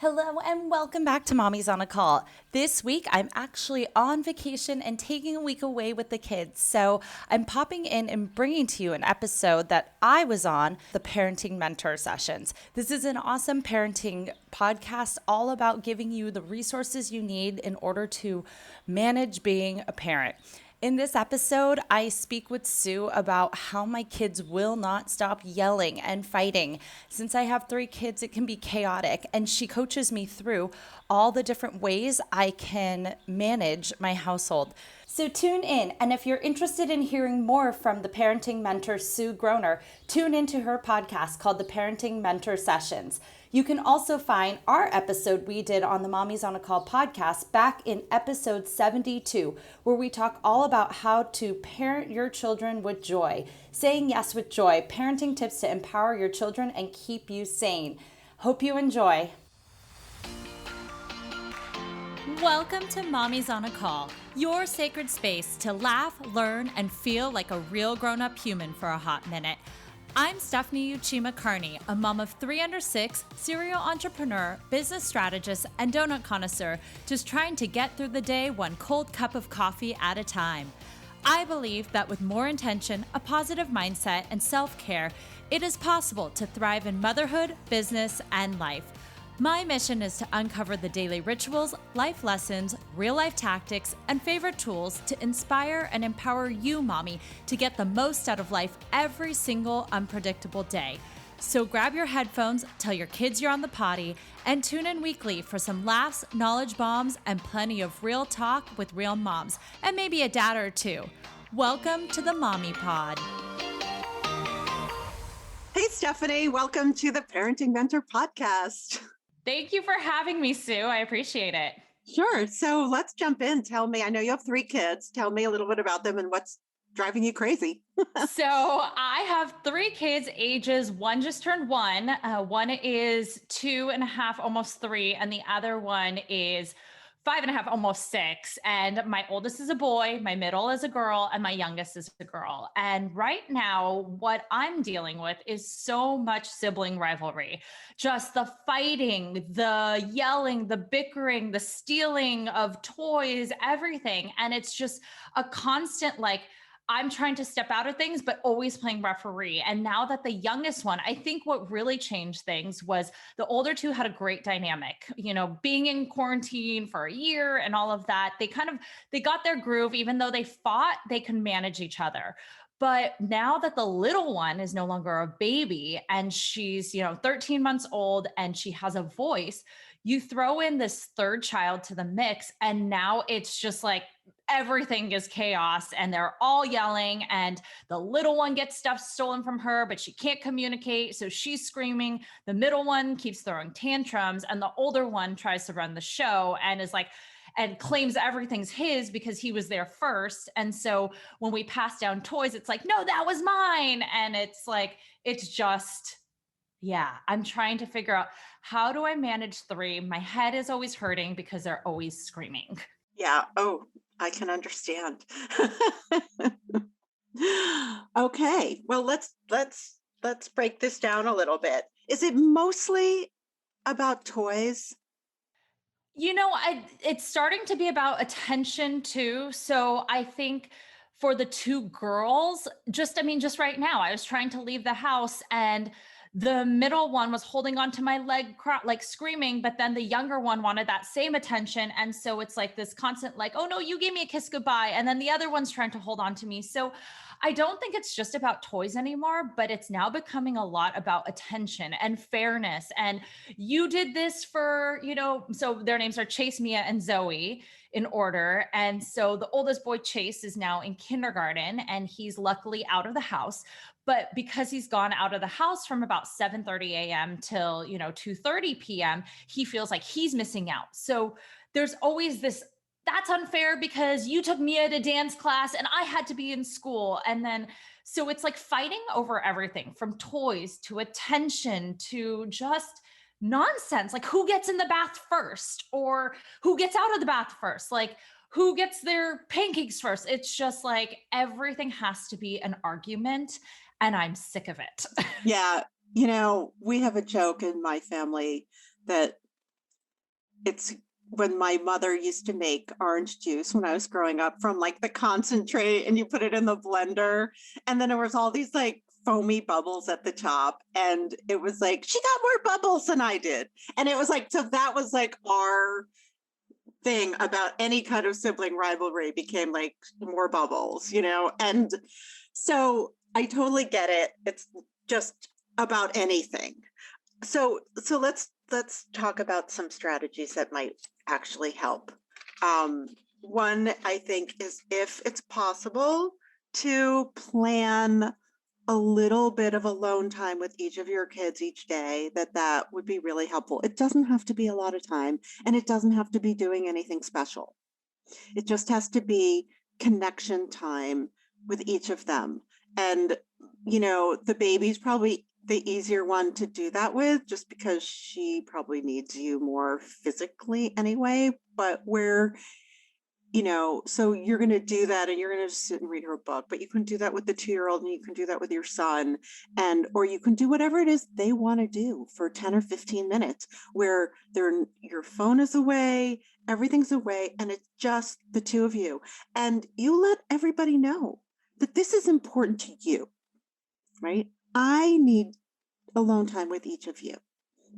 Hello and welcome back to Mommy's on a Call. This week, I'm actually on vacation and taking a week away with the kids. So I'm popping in and bringing to you an episode that I was on, the Parenting Mentor Sessions. This is an awesome parenting podcast all about giving you the resources you need in order to manage being a parent. In this episode, I speak with Sue about how my kids will not stop yelling and fighting. Since I have 3 kids, it can be chaotic, and she coaches me through all the different ways I can manage my household. So tune in, and if you're interested in hearing more from the parenting mentor Sue Groner, tune into her podcast called the Parenting Mentor Sessions. You can also find our episode we did on the Mommy's on a Call podcast back in episode 72, where we talk all about how to parent your children with joy, saying yes with joy, parenting tips to empower your children and keep you sane. Hope you enjoy. Welcome to Mommy's on a Call, your sacred space to laugh, learn, and feel like a real grown-up human for a hot minute. I'm Stephanie Uchima Carney, a mom of 3 under 6, serial entrepreneur, business strategist, and donut connoisseur, just trying to get through the day one cold cup of coffee at a time. I believe that with more intention, a positive mindset, and self-care, it is possible to thrive in motherhood, business, and life. My mission is to uncover the daily rituals, life lessons, real-life tactics, and favorite tools to inspire and empower you, mommy, to get the most out of life every single unpredictable day. So grab your headphones, tell your kids you're on the potty, and tune in weekly for some laughs, knowledge bombs, and plenty of real talk with real moms, and maybe a dad or two. Welcome to the Mommy Pod. Hey, Stephanie, welcome to the Parenting Mentor Podcast. Thank you for having me, Sue. I appreciate it. Sure. So let's jump in. Tell me, I know you have 3 kids. Tell me a little bit about them and what's driving you crazy. So I have 3 kids, ages 1 just turned 1. One is 2.5, almost 3. And the other one is 5.5, almost 6. And my oldest is a boy, my middle is a girl, and my youngest is a girl. And right now, what I'm dealing with is so much sibling rivalry. Just the fighting, the yelling, the bickering, the stealing of toys, everything. And it's just a constant, I'm trying to step out of things, but always playing referee. And now that the youngest one, I think what really changed things was the older 2 had a great dynamic, being in quarantine for a year and all of that. They got their groove, even though they fought, they can manage each other. But now that the little one is no longer a baby and she's, 13 months old and she has a voice, you throw in this 3rd child to the mix. And now it's just like everything is chaos and they're all yelling and the little one gets stuff stolen from her, but she can't communicate. So she's screaming. The middle one keeps throwing tantrums and the older one tries to run the show and is like, and claims everything's his because he was there first. And so when we pass down toys, it's like, no, that was mine. And it's like, it's just, yeah, I'm trying to figure out, how do I manage 3? My head is always hurting because they're always screaming. Yeah. Oh, I can understand. Okay. Well, let's break this down a little bit. Is it mostly about toys? It's starting to be about attention too. So I think for the 2 girls, just right now, I was trying to leave the house and the middle one was holding onto my leg, screaming, but then the younger one wanted that same attention. And so it's like this constant, oh no, you gave me a kiss goodbye. And then the other one's trying to hold on to me. So I don't think it's just about toys anymore, but it's now becoming a lot about attention and fairness. And you did this for, so their names are Chase, Mia, and Zoe in order. And so the oldest boy, Chase, is now in kindergarten and he's luckily out of the house. But because he's gone out of the house from about 7:30 a.m. till, 2:30 p.m., he feels like he's missing out. So there's always this, that's unfair because you took Mia to dance class and I had to be in school. And then, so it's like fighting over everything from toys to attention to just nonsense. Like who gets in the bath first or who gets out of the bath first? Like who gets their pancakes first? It's just like everything has to be an argument. And I'm sick of it. Yeah. We have a joke in my family that it's when my mother used to make orange juice when I was growing up from like the concentrate and you put it in the blender. And then there was all these like foamy bubbles at the top. And it was like, she got more bubbles than I did. And it was like, so that was like our thing about any kind of sibling rivalry became like more bubbles, you know? And so I totally get it. It's just about anything. So let's talk about some strategies that might actually help. One I think is if it's possible to plan a little bit of alone time with each of your kids each day, that would be really helpful. It doesn't have to be a lot of time, and it doesn't have to be doing anything special. It just has to be connection time with each of them. And, you know, the baby's probably the easier one to do that with just because she probably needs you more physically anyway. But where, you know, so you're going to do that and you're going to sit and read her book, but you can do that with the 2-year-old and you can do that with your son. And, or you can do whatever it is they want to do for 10 or 15 minutes where your phone is away, everything's away, and it's just the two of you. And you let everybody know that this is important to you, right? I need alone time with each of you.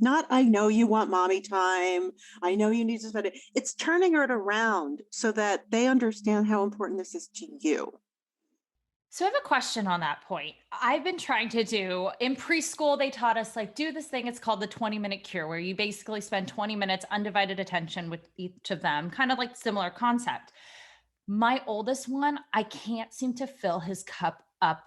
Not, I know you want mommy time. I know you need to spend it. It's turning it around so that they understand how important this is to you. So I have a question on that point. I've been trying to do in preschool, they taught us like do this thing. It's called the 20-minute cure, where you basically spend 20 minutes undivided attention with each of them, kind of like similar concept. My oldest one, I can't seem to fill his cup up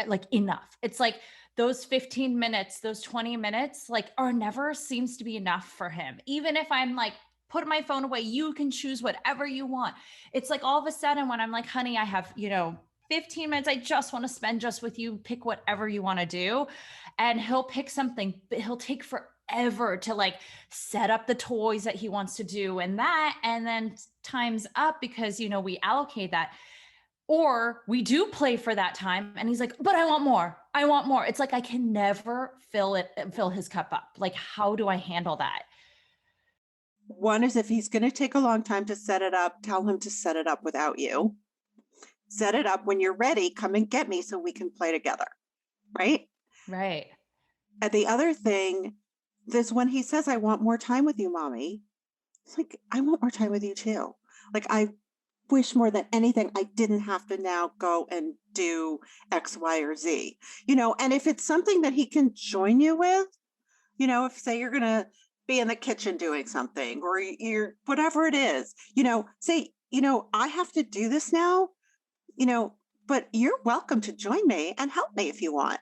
like enough. It's like those 15 minutes, those 20 minutes, like are never seems to be enough for him. Even if I'm like, put my phone away, you can choose whatever you want. It's like all of a sudden when I'm like, honey, I have, 15 minutes, I just want to spend just with you, pick whatever you want to do. And he'll pick something, but he'll take forever to like set up the toys that he wants to do and that. And then time's up because, we allocate that. Or we do play for that time and he's like, but I want more. I want more. It's like I can never fill his cup up. Like, how do I handle that? One is if he's going to take a long time to set it up, tell him to set it up without you. Set it up when you're ready. Come and get me so we can play together. Right. Right. And the other thing is when he says, I want more time with you, mommy. It's like, I want more time with you too. Like, I wish more than anything I didn't have to now go and do X, Y, or Z, and if it's something that he can join you with, if say you're going to be in the kitchen doing something or you're whatever it is, say, I have to do this now, but you're welcome to join me and help me if you want.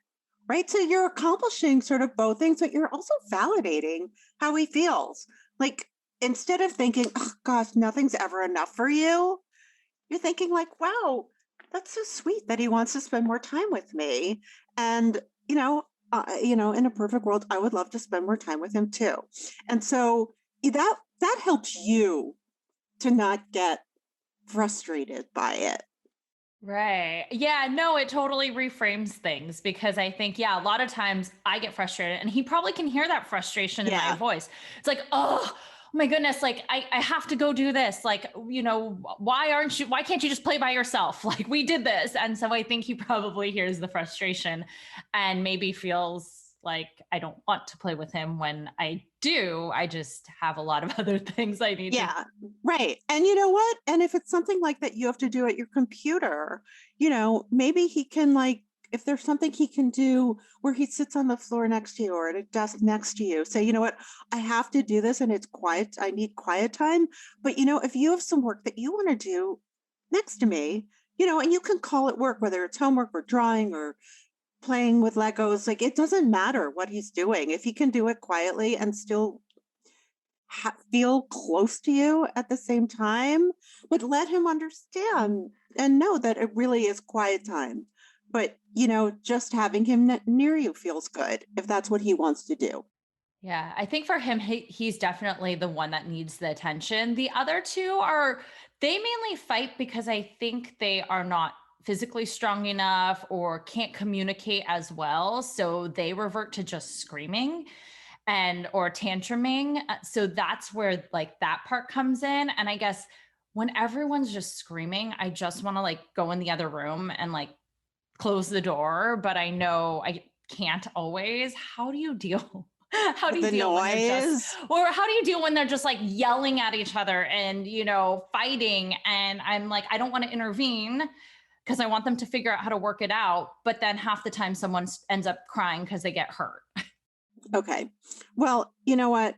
Right. So you're accomplishing sort of both things, but you're also validating how he feels. Like instead of thinking, oh gosh, nothing's ever enough for you, you're thinking like, wow, that's so sweet that he wants to spend more time with me. And, in a perfect world, I would love to spend more time with him too. And so that helps you to not get frustrated by it. Right. Yeah, no, it totally reframes things because I think, yeah, a lot of times I get frustrated and he probably can hear that frustration in my Yeah. voice. It's like, oh my goodness, like I have to go do this. Like, why can't you just play by yourself? Like we did this. And so I think he probably hears the frustration and maybe feels like I don't want to play with him when I do. I just have a lot of other things I need to. Yeah, right. And you know what? And if it's something like that you have to do at your computer, maybe he can if there's something he can do where he sits on the floor next to you or at a desk next to you, say, you know what, I have to do this and it's quiet. I need quiet time. But if you have some work that you want to do next to me, and you can call it work, whether it's homework or drawing or playing with Legos, like it doesn't matter what he's doing. If he can do it quietly and still feel close to you at the same time, but let him understand and know that it really is quiet time. But, just having him near you feels good if that's what he wants to do. Yeah, I think for him, he's definitely the one that needs the attention. The other two they mainly fight because I think they are not physically strong enough or can't communicate as well. So they revert to just screaming. and or tantruming. So that's where like that part comes in. And I guess when everyone's just screaming, I just want to like go in the other room and like close the door, but I know I can't always. How do you deal? How do With you the deal when they're just, noise. or how do you deal when they're just like yelling at each other and, fighting? And I'm like, I don't want to intervene because I want them to figure out how to work it out. But then half the time someone ends up crying because they get hurt. Okay. Well, you know what?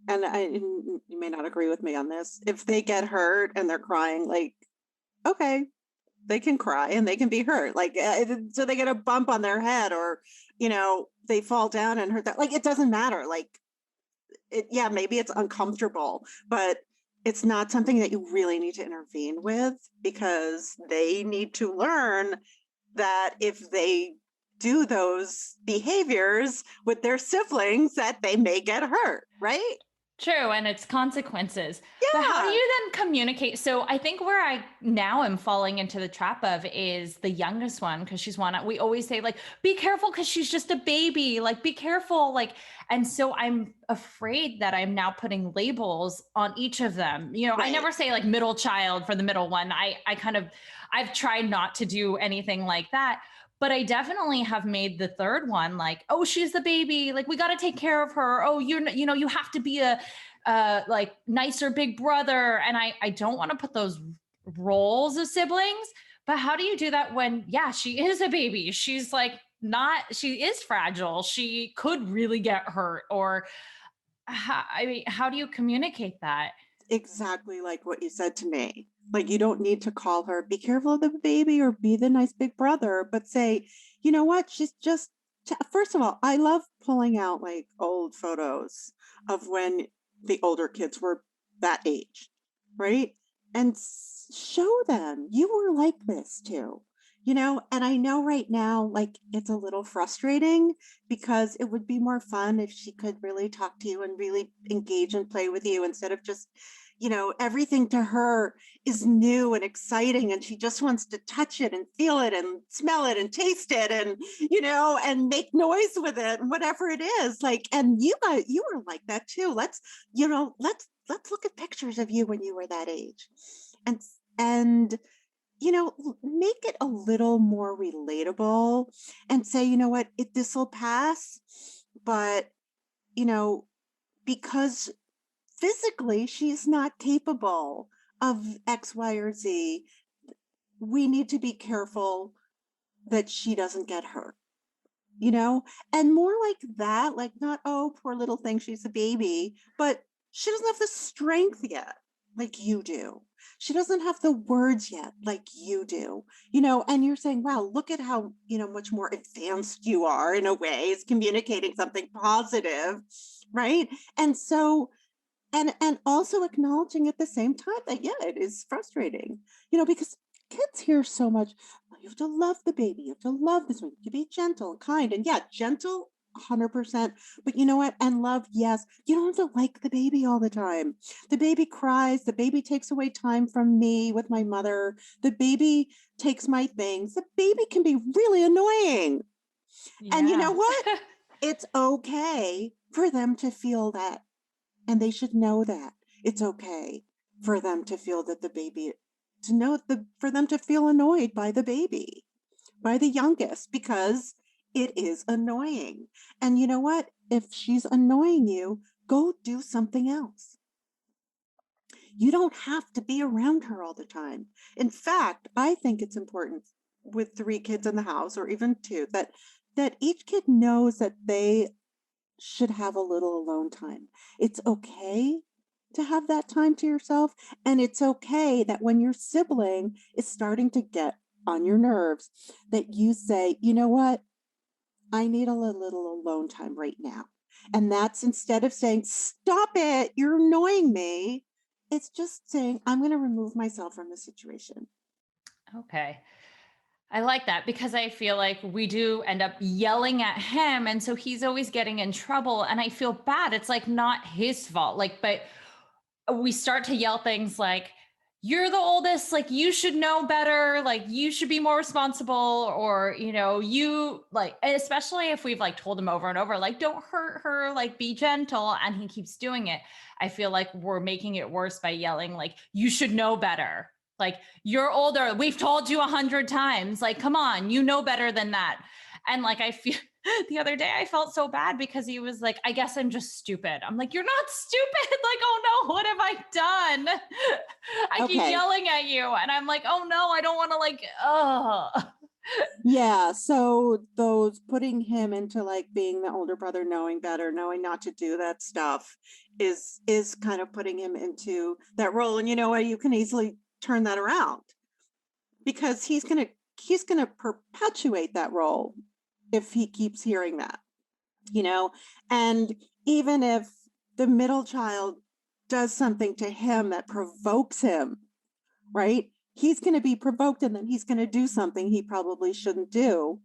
You may not agree with me on this. If they get hurt and they're crying, like, okay, they can cry and they can be hurt. Like, so they get a bump on their head or, they fall down and hurt that. Like, it doesn't matter. Like, yeah, maybe it's uncomfortable, but it's not something that you really need to intervene with because they need to learn that if they do those behaviors with their siblings that they may get hurt, right? True, and it's consequences. But how do Yeah. you then communicate? So I think where I now am falling into the trap of is the youngest one because she's one. We always say like, be careful because she's just a baby. Like, be careful. Like, and so I'm afraid that I'm now putting labels on each of them. I Right. never say like middle child for the middle one. I've tried not to do anything like that. But I definitely have made the third one like, oh, she's the baby. Like, we got to take care of her. Oh, you have to be a like nicer big brother. And I don't want to put those roles of siblings, but how do you do that when, yeah, she is a baby? She's like, not, she is fragile. She could really get hurt. Or, I mean, how do you communicate that? Exactly like what you said to me. Like, you don't need to call her, be careful of the baby or be the nice big brother, but say, you know what? She's just, first of all, I love pulling out like old photos of when the older kids were that age, right? And show them you were like this too. And I know right now, like it's a little frustrating because it would be more fun if she could really talk to you and really engage and play with you instead of just everything to her is new and exciting and she just wants to touch it and feel it and smell it and taste it and and make noise with it and whatever it is. Like, and you were like that too. Let's look at pictures of you when you were that age and and make it a little more relatable and say, what, this will pass, but you know because physically she's not capable of X, Y, or Z. We need to be careful that she doesn't get hurt, and more like that, like not, oh, poor little thing, she's a baby, but she doesn't have the strength yet like you do. She doesn't have the words yet like you do, and you're saying, wow, look at how, much more advanced you are in a way, is communicating something positive, right? And so and also acknowledging at the same time that yeah, it is frustrating, because kids hear so much, "Oh, you have to love the baby, you have to love this one, you be gentle and kind," and yeah, gentle 100%, but you know what, and love, yes, you don't have to like the baby all the time. The baby cries, the baby takes away time from me with my mother, the baby takes my things, the baby can be really annoying, and you know Yeah. what, it's okay for them to feel that, and they should know that it's okay for them to feel that the baby, to know for them to feel annoyed by the baby, by the youngest, because it is annoying. And you know what? If she's annoying you, go do something else. You don't have to be around her all the time. In fact, I think it's important with 3 kids in the house or even 2 that each kid knows that they should have a little alone time. It's okay to have that time to yourself. And it's okay that when your sibling is starting to get on your nerves, that you say, you know what? I need a little alone time right now. And that's, instead of saying, stop it, you're annoying me, it's just saying, I'm going to remove myself from the situation. Okay. I like that because I feel like we do end up yelling at him. And so he's always getting in trouble. And I feel bad. It's like not his fault. Like, but we start to yell things like, you're the oldest, like you should know better, like you should be more responsible, or you like, and especially if we've like told him over and over, like don't hurt her, like be gentle, and he keeps doing it. I feel like we're making it worse by yelling like you should know better. Like you're older. We've told you 100 times. Like, come on, you know better than that. And like I feel the other day I felt so bad because he was like, I guess I'm just stupid. I'm like, you're not stupid. Like, oh no, what have I done? I keep Okay. yelling at you. And I'm like, oh no, I don't want to like, oh. Yeah, so those putting him into like being the older brother, knowing better, knowing not to do that stuff is kind of putting him into that role. And you know what? You can easily turn that around because he's gonna perpetuate that role if he keeps hearing that, you know? And even if the middle child does something to him that provokes him, right? He's going to be provoked and then he's going to do something he probably shouldn't do.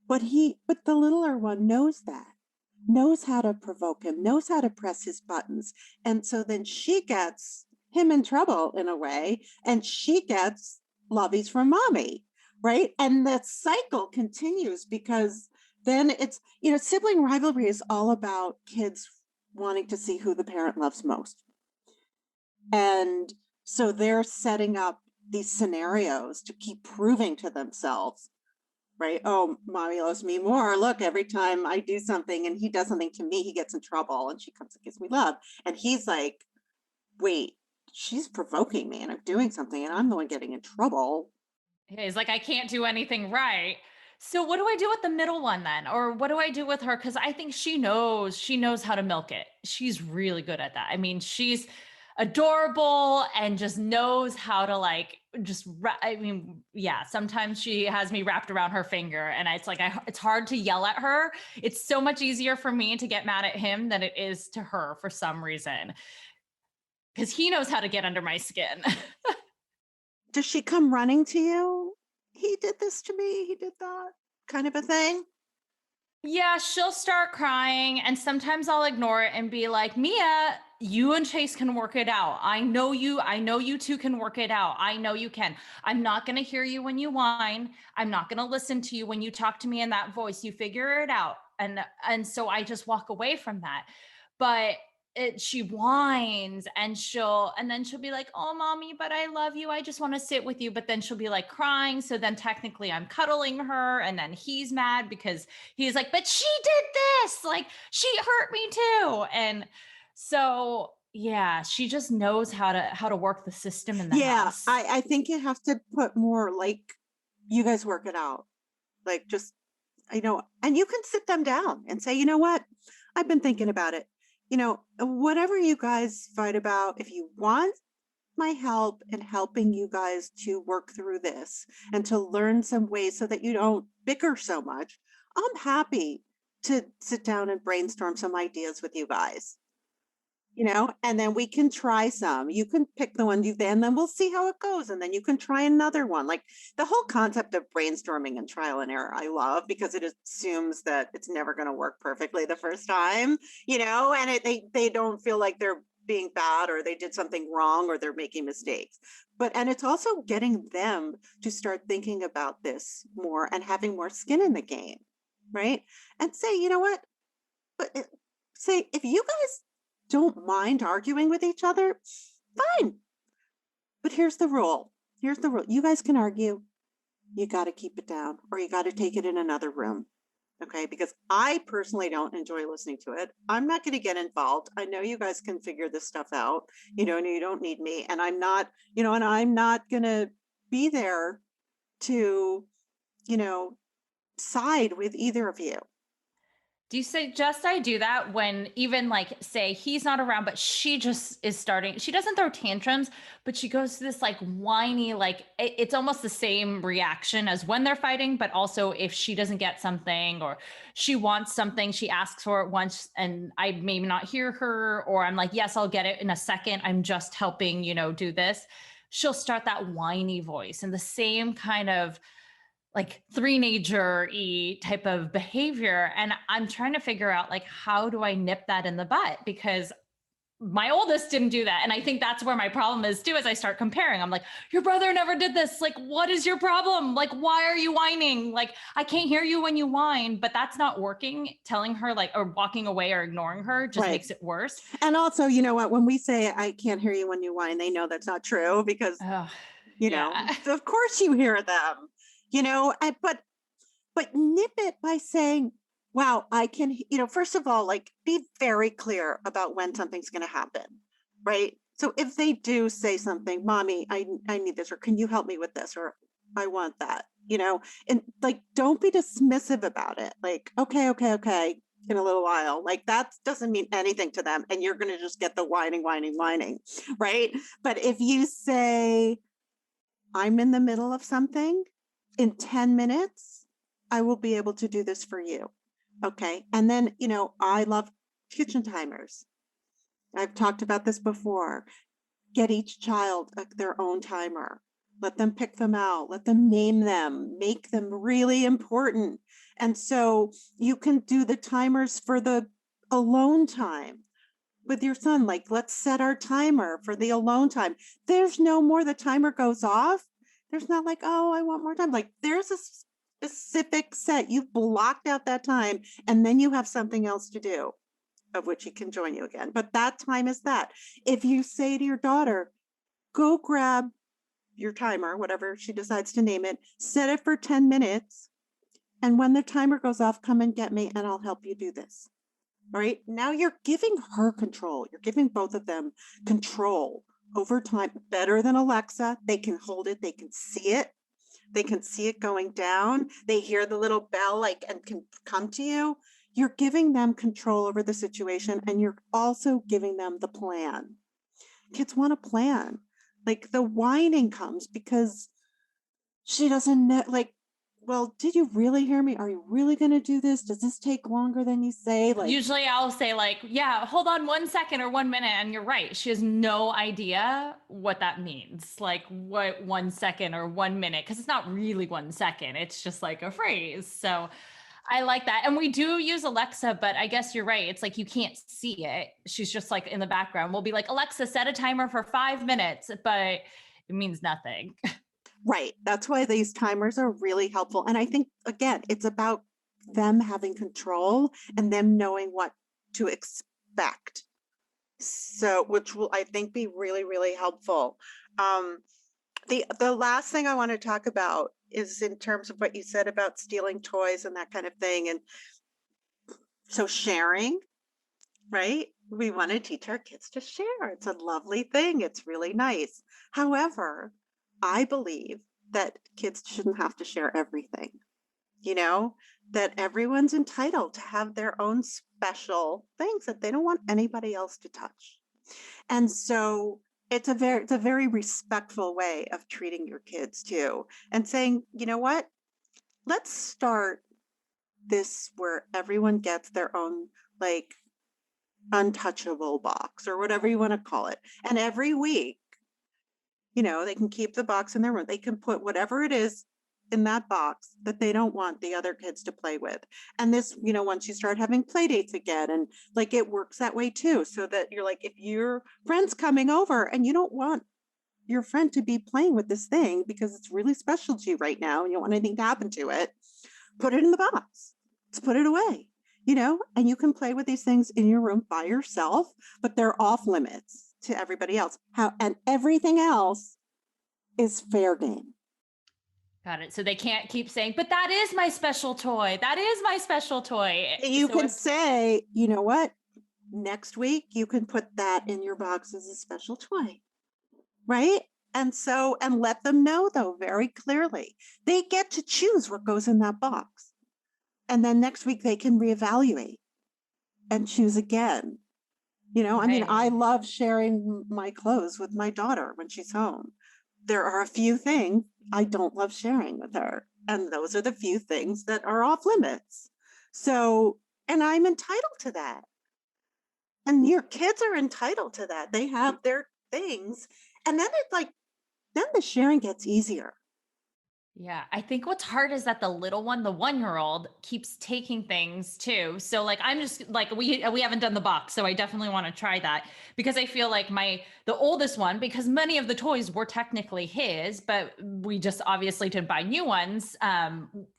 But the littler one knows that, knows how to provoke him, knows how to press his buttons. And so then she gets him in trouble in a way, and she gets lovies from mommy, right? And that cycle continues because then sibling rivalry is all about kids wanting to see who the parent loves most. And so they're setting up these scenarios to keep proving to themselves, right? Oh, mommy loves me more. Look, every time I do something and he does something to me, he gets in trouble and she comes and gives me love. And he's like, wait, she's provoking me and I'm doing something and I'm the one getting in trouble. He's like, I can't do anything right. So what do I do with the middle one then? Or what do I do with her? Because I think she knows how to milk it. She's really good at that. I mean, she's adorable and just knows how to like I mean, yeah, sometimes she has me wrapped around her finger and it's like it's hard to yell at her. It's so much easier for me to get mad at him than it is to her for some reason, because he knows how to get under my skin. Does she come running to you? He did this to me. He did that kind of a thing. Yeah, she'll start crying, and sometimes I'll ignore it and be like, Mia, you and Chase can work it out. I know you two can work it out. I know you can. I'm not going to hear you when you whine. I'm not going to listen to you when you talk to me in that voice. You figure it out. And so I just walk away from that. But she whines and then she'll be like, oh mommy, but I love you, I just want to sit with you, but then she'll be like crying, so then technically I'm cuddling her, and then he's mad because he's like, but she did this, like she hurt me too. And so yeah, she just knows how to work the system in the Yeah, house. I think you have to put more like you guys work it out. Like just and you can sit them down and say, you know what? I've been thinking about it. Whatever you guys fight about, if you want my help in helping you guys to work through this and to learn some ways so that you don't bicker so much, I'm happy to sit down and brainstorm some ideas with you guys. And then we can try some. You can pick the one and then we'll see how it goes. And then you can try another one. Like the whole concept of brainstorming and trial and error, I love because it assumes that it's never going to work perfectly the first time, and they don't feel like they're being bad or they did something wrong or they're making mistakes. And it's also getting them to start thinking about this more and having more skin in the game, right? And say, you know what? Say, if you guys don't mind arguing with each other, fine. But here's the rule. Here's the rule. You guys can argue. You got to keep it down or you got to take it in another room. Okay. Because I personally don't enjoy listening to it. I'm not going to get involved. I know you guys can figure this stuff out, and you don't need me. And I'm not, and I'm not going to be there to, side with either of you. Do you suggest I do that when even like say he's not around, but she just is starting? She doesn't throw tantrums, but she goes to this like whiny, like it's almost the same reaction as when they're fighting, but also if she doesn't get something or she wants something, she asks for it once and I maybe not hear her, or I'm like, yes, I'll get it in a second. I'm just helping, do this. She'll start that whiny voice and the same kind of like three-nager-y type of behavior. And I'm trying to figure out like, how do I nip that in the butt? Because my oldest didn't do that. And I think that's where my problem is too, as I start comparing. I'm like, your brother never did this. Like, what is your problem? Like, why are you whining? Like, I can't hear you when you whine, but that's not working. Telling her like, or walking away or ignoring her just Right. makes it worse. And also, you know what, when we say I can't hear you when you whine, they know that's not true because, Oh, you know, yeah. of course you hear them, you know, but nip it by saying, wow, I can, you know, first of all, like be very clear about when something's going to happen, right? So if they do say something, mommy, I need this, or can you help me with this, or I want that, you know, and like, don't be dismissive about it. Like, okay, in a little while, like that doesn't mean anything to them. And you're going to just get the whining, right? But if you say, I'm in the middle of something in 10 minutes, I will be able to do this for you. Okay. And then, you know, I love kitchen timers. I've talked about this before. Get each child their own timer. Let them pick them out. Let them name them. Make them really important. And so you can do the timers for the alone time with your son. Like, let's set our timer for the alone time. There's no more, the timer goes off. There's not like, oh, I want more time. Like, there's a specific set. You've blocked out that time, and then you have something else to do, of which he can join you again. But that time is that. If you say to your daughter, go grab your timer, whatever she decides to name it, set it for 10 minutes. And when the timer goes off, come and get me and I'll help you do this. Right now, you're giving her control. You're giving both of them control over time, better than Alexa. They can hold it. They can see it. They can see it going down. They hear the little bell, like, and can come to you. You're giving them control over the situation, and you're also giving them the plan. Kids want a plan. Like, the whining comes because she doesn't know, like, well, did you really hear me? Are you really going to do this? Does this take longer than you say? Like, Usually I'll say like, yeah, hold on 1 second or 1 minute. And you're right. She has no idea what that means. Like what 1 second or 1 minute, because it's not really 1 second. It's just like a phrase. So I like that. And we do use Alexa, but I guess you're right. It's like you can't see it. She's just like in the background. We'll be like, Alexa, set a timer for 5 minutes, but it means nothing. right. That's why these timers are really helpful. And I think, again, it's about them having control and them knowing what to expect. So, which will, I think, be really, really helpful. Um, the last thing I want to talk about is in terms of what you said about stealing toys and that kind of thing. And so sharing, right? We want to teach our kids to share. It's a lovely thing. It's really nice. However, I believe that kids shouldn't have to share everything, you know, that everyone's entitled to have their own special things that they don't want anybody else to touch. And so it's a very respectful way of treating your kids too, and saying, you know what, let's start this where everyone gets their own, like, untouchable box or whatever you want to call it. And every week, you know, they can keep the box in their room. They can put whatever it is in that box that they don't want the other kids to play with. And this, you know, once you start having play dates again, and like it works that way too, so that you're like, if your friend's coming over and you don't want your friend to be playing with this thing because it's really special to you right now and you don't want anything to happen to it, put it in the box. Let's put it away, you know, and you can play with these things in your room by yourself, but they're off limits to everybody else. How, and everything else is fair game. Got it. So they can't keep saying, but that is my special toy. That is my special toy. You So can if say, you know what? Next week, you can put that in your box as a special toy, right? And so, and let them know, though, very clearly, they get to choose what goes in that box. And then next week, they can reevaluate and choose again. You know, I mean, I right. love sharing my clothes with my daughter when she's home. There are a few things I don't love sharing with her. And those are the few things that are off limits. So, and I'm entitled to that. And your kids are entitled to that. They have their things. And then it's like, then the sharing gets easier. Yeah, I think what's hard is that the little one, the 1-year-old, keeps taking things too. So like I'm just like we haven't done the box, so I definitely want to try that because I feel like the oldest one, because many of the toys were technically his, but we just obviously didn't buy new ones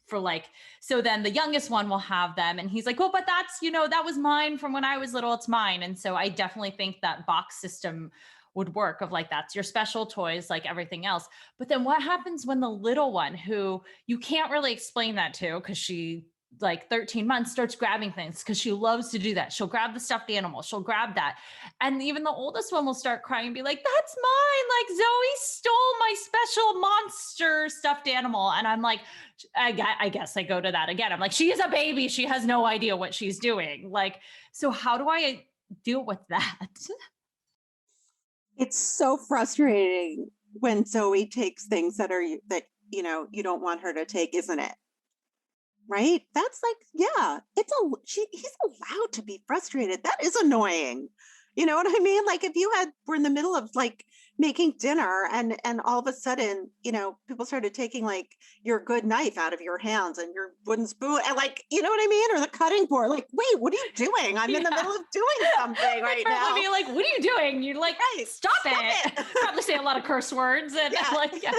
for like, so then the youngest one will have them and he's like, "Well, but that's, that was mine from when I was little, it's mine." And so I definitely think that box system would work of like that's your special toys like everything else. But then what happens when the little one who you can't really explain that to because she like 13 months starts grabbing things because she loves to do that. She'll grab the stuffed animal, she'll grab that. And even the oldest one will start crying and be like, "That's mine. Like Zoe stole my special monster stuffed animal." And I'm like, I guess I go to that again. I'm like, she is a baby. She has no idea what she's doing. Like, so how do I deal with that? It's so frustrating when Zoe takes things that you don't want her to take, isn't it? Right? That's like, yeah, he's allowed to be frustrated. That is annoying. You know what I mean? Like if we're in the middle of like making dinner and all of a sudden, people started taking like your good knife out of your hands and your wooden spoon and like, you know what I mean? Or the cutting board. Like, wait, what are you doing? I'm in the Yeah. middle of doing something I'd right probably now. be like, "What are you doing?" You're like, Right. "Stop Stop it." it. Probably say a lot of curse words and Yeah. like, yeah.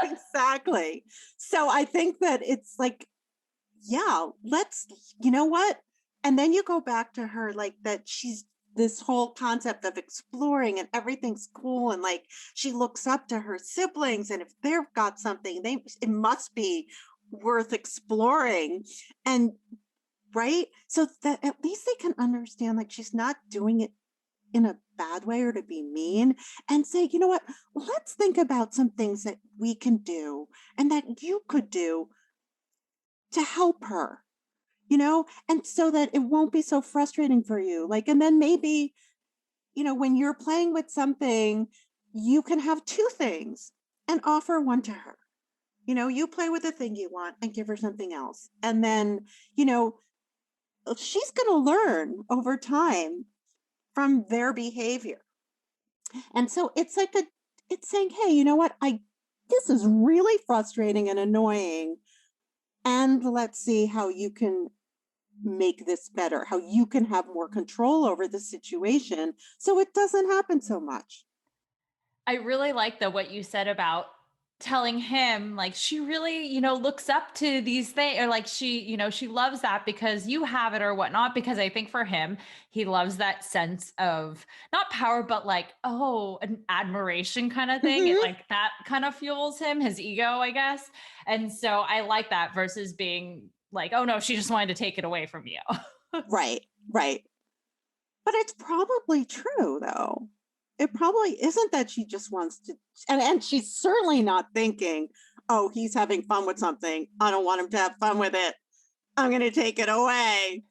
Exactly. So I think that it's like, yeah, you know what? And then you go back to her like that she's this whole concept of exploring and everything's cool and like she looks up to her siblings and if they've got something it must be worth exploring and right so that at least they can understand like she's not doing it in a bad way or to be mean and say, you know what, let's think about some things that we can do and that you could do to help her, and so that it won't be so frustrating for you. Like, and then maybe, when you're playing with something, you can have two things and offer one to her. You play with the thing you want and give her something else. And then, you know, she's going to learn over time from their behavior. And so it's saying, hey, you know what? This is really frustrating and annoying. And let's see how you can make this better, how you can have more control over the situation so it doesn't happen so much. I really like what you said about telling him like she really, looks up to these things or like she loves that because you have it or whatnot. Because I think for him, he loves that sense of not power, but like, oh, an admiration kind of thing. It Mhm. like that kind of fuels him, his ego, I guess. And so I like that versus being like, oh no, she just wanted to take it away from you. Right, right. But it's probably true though. It probably isn't that she just wants to, and she's certainly not thinking, oh, he's having fun with something. I don't want him to have fun with it. I'm going to take it away.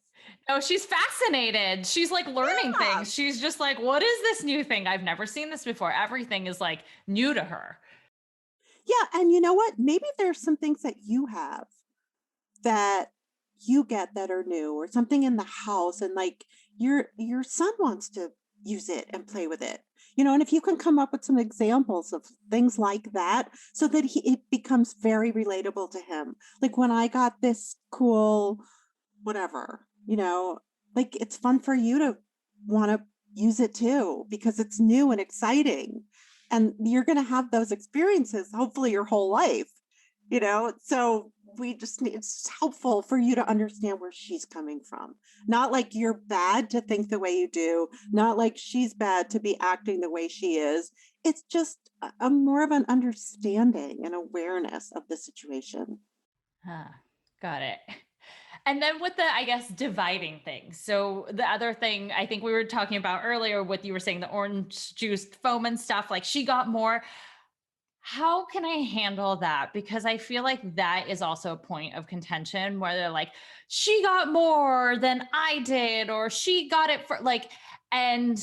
No, she's fascinated. She's like learning Yeah. things. She's just like, what is this new thing? I've never seen this before. Everything is like new to her. Yeah. And you know what? Maybe there's some things that you have that you get that are new or something in the house and like your son wants to use it and play with it, and if you can come up with some examples of things like that so that it becomes very relatable to him, like when I got this cool whatever, like it's fun for you to want to use it too because it's new and exciting and you're going to have those experiences hopefully your whole life, so we just need it's helpful for you to understand where she's coming from, not like you're bad to think the way you do, not like she's bad to be acting the way she is. It's just a more of an understanding and awareness of the situation. Huh. Got it. And then with the, I guess, dividing things. So the other thing I think we were talking about earlier, what you were saying, the orange juice foam and stuff, like she got more. How can I handle that? Because I feel like that is also a point of contention where they're like, she got more than I did, or she got it for like, and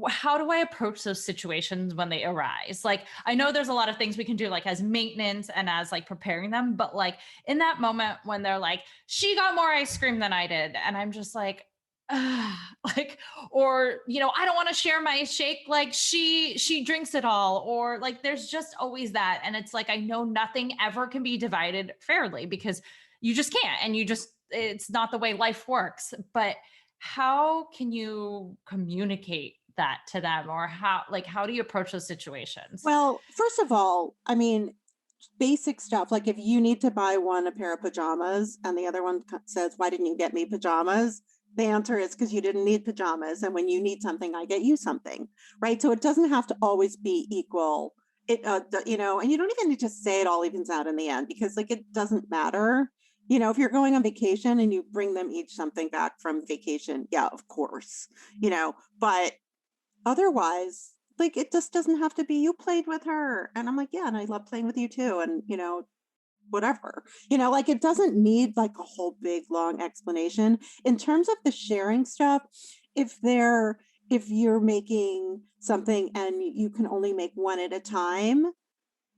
how do I approach those situations when they arise? Like, I know there's a lot of things we can do, like as maintenance and as like preparing them, but like in that moment when they're like, she got more ice cream than I did, and I'm just like, like, or, I don't want to share my shake. Like she drinks it all, or like, there's just always that. And it's like, I know nothing ever can be divided fairly because you just can't. And it's not the way life works. But how can you communicate that to them, or how do you approach those situations? Well, first of all, I mean, basic stuff like if you need to buy one a pair of pajamas and the other one says, "Why didn't you get me pajamas?" The answer is because you didn't need pajamas. And when you need something, I get you something. Right. So it doesn't have to always be equal. And you don't even need to say it all evens out in the end because, like, it doesn't matter. If you're going on vacation and you bring them each something back from vacation, yeah, of course, but otherwise, like, it just doesn't have to be you played with her. And I'm like, yeah, and I love playing with you too. And, whatever, like it doesn't need like a whole big long explanation. In terms of the sharing stuff, if you're making something and you can only make one at a time,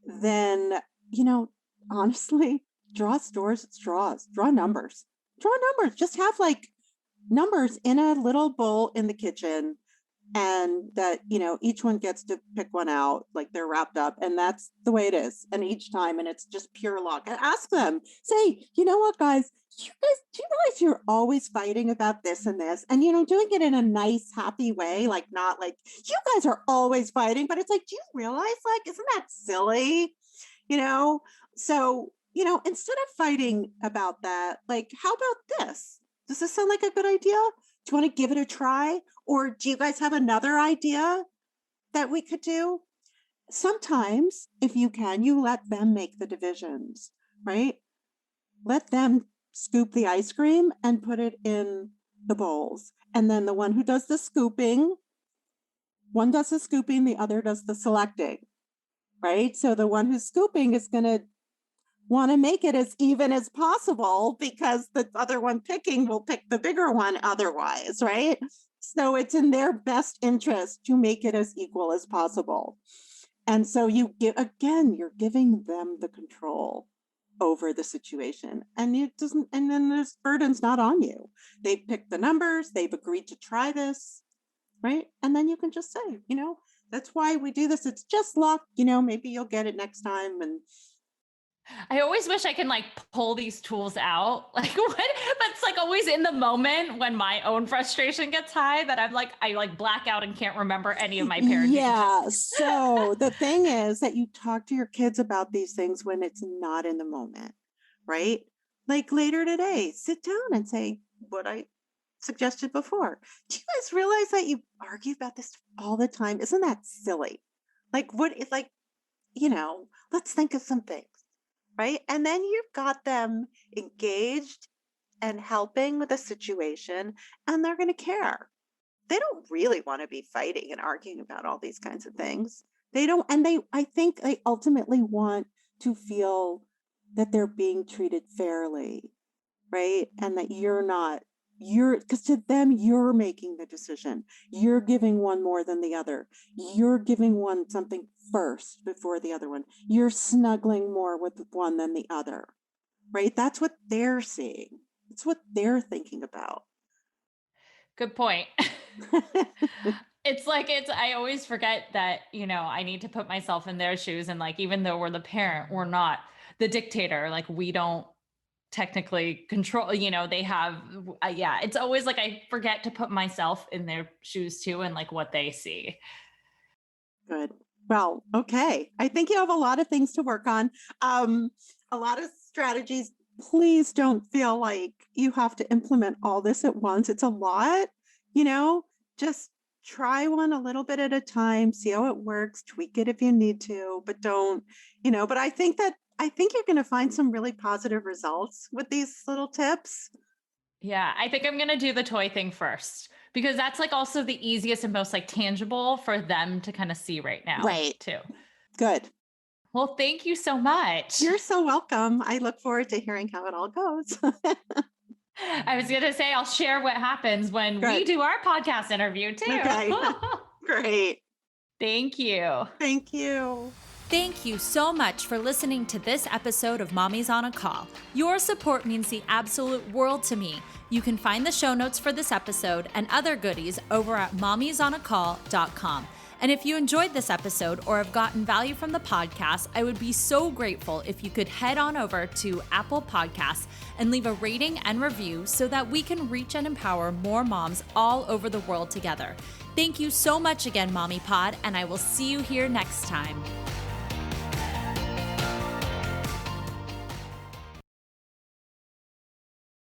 then, you know, honestly, draw numbers, just have like numbers in a little bowl in the kitchen, and that, each one gets to pick one out, like they're wrapped up, and that's the way it is. And each time, and it's just pure luck. And ask them, say, you know what, guys, do you realize you're always fighting about this and this? And, doing it in a nice, happy way, like not like you guys are always fighting, but it's like, do you realize, like, isn't that silly? You know? So, instead of fighting about that, like, how about this? Does this sound like a good idea? Do you want to give it a try? Or do you guys have another idea that we could do? Sometimes, if you can, you let them make the divisions, right? Let them scoop the ice cream and put it in the bowls. And then the one who does the scooping, one does the scooping, the other does the selecting, right? So the one who's scooping is going to want to make it as even as possible because the other one picking will pick the bigger one otherwise, right? So it's in their best interest to make it as equal as possible. And so you're giving them the control over the situation. And then this burden's not on you. They've picked the numbers, they've agreed to try this, right? And then you can just say, that's why we do this. It's just luck, maybe you'll get it next time. And I always wish I can like pull these tools out. Like but it's like always in the moment when my own frustration gets high that I like black out and can't remember any of my parenting. Yeah. So the thing is that you talk to your kids about these things when it's not in the moment, right? Like later today, sit down and say what I suggested before. Do you guys realize that you argue about this all the time? Isn't that silly? Like what is like, let's think of some things. Right. And then you've got them engaged and helping with a situation, and they're going to care. They don't really want to be fighting and arguing about all these kinds of things. They don't. And I think they ultimately want to feel that they're being treated fairly. Right. And that because to them, you're making the decision. You're giving one more than the other. You're giving one something first before the other one. You're snuggling more with one than the other, right? That's what they're seeing. It's what they're thinking about. Good point. I always forget that, I need to put myself in their shoes. And like, even though we're the parent, we're not the dictator. Like we don't technically control, they have, yeah, it's always like, I forget to put myself in their shoes too. And like what they see. Good. Well, okay. I think you have a lot of things to work on. A lot of strategies. Please don't feel like you have to implement all this at once. It's a lot, just try one a little bit at a time, see how it works, tweak it if you need to, but don't, but I think you're going to find some really positive results with these little tips. Yeah, I think I'm going to do the toy thing first because that's like also the easiest and most like tangible for them to kind of see right now. Right. Too. Good. Well, thank you so much. You're so welcome. I look forward to hearing how it all goes. I was going to say, I'll share what happens when we do our podcast interview too. Okay. Great. Thank you. Thank you. Thank you so much for listening to this episode of Mommy's on a Call. Your support means the absolute world to me. You can find the show notes for this episode and other goodies over at mommysonacall.com. And if you enjoyed this episode or have gotten value from the podcast, I would be so grateful if you could head on over to Apple Podcasts and leave a rating and review so that we can reach and empower more moms all over the world together. Thank you so much again, Mommy Pod, and I will see you here next time.